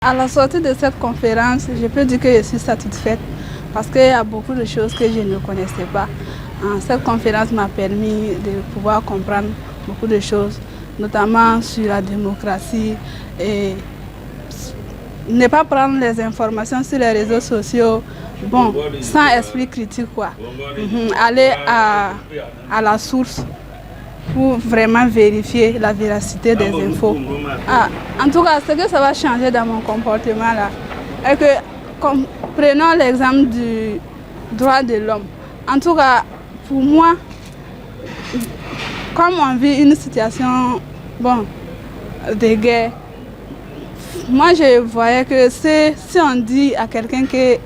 À la sortie de cette conférence, je peux dire que je suis satisfaite parce qu'il y a beaucoup de choses que je ne connaissais pas. Cette conférence m'a permis de pouvoir comprendre beaucoup de choses, notamment sur la démocratie et ne pas prendre les informations sur les réseaux sociaux sans esprit critique, quoi. Aller à la source pour vraiment vérifier la véracité des infos. En tout cas, ce que ça va changer dans mon comportement là, est que, prenons l'exemple du droit de l'homme. En tout cas, pour moi, comme on vit une situation de guerre, moi je voyais que si on dit à quelqu'un que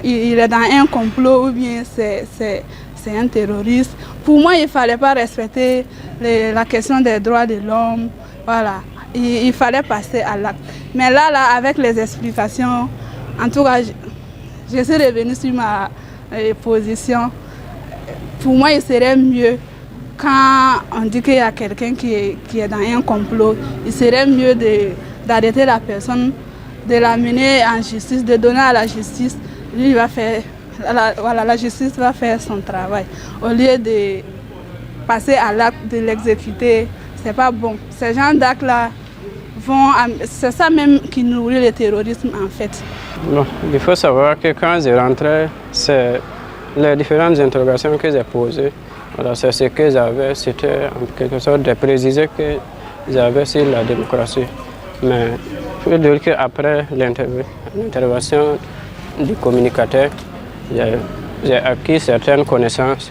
il est dans un complot ou bien c'est un terroriste, pour moi il ne fallait pas respecter la question des droits de l'homme. Voilà, il fallait passer à l'acte. Mais là, avec les explications, en tout cas, je suis revenue sur ma position. Pour moi, il serait mieux, quand on dit qu'il y a quelqu'un qui est dans un complot, il serait mieux d'arrêter la personne, de l'amener en justice, de donner à la justice. Lui, il va faire, la justice va faire son travail. Au lieu de passer à l'acte de l'exécuter, c'est pas bon. Ces gens d'actes-là c'est ça même qui nourrit le terrorisme en fait. Bon, il faut savoir que quand je rentrais, c'est les différentes interrogations que j'ai posées. Voilà, c'est ce que j'avais, c'était en quelque sorte des préjugés que j'avais sur la démocratie. Mais je veux dire qu'après l'intervention du communicateur, j'ai acquis certaines connaissances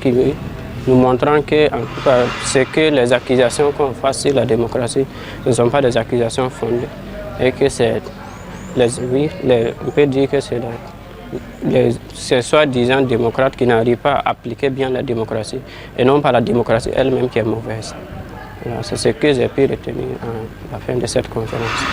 qui nous montrant que, en tout cas, c'est que les accusations qu'on fasse sur la démocratie ne sont pas des accusations fondées. Et que c'est on peut dire que c'est ces soi-disant démocrates qui n'arrivent pas à appliquer bien la démocratie et non pas la démocratie elle-même qui est mauvaise. C'est ce que j'ai pu retenir à la fin de cette conférence.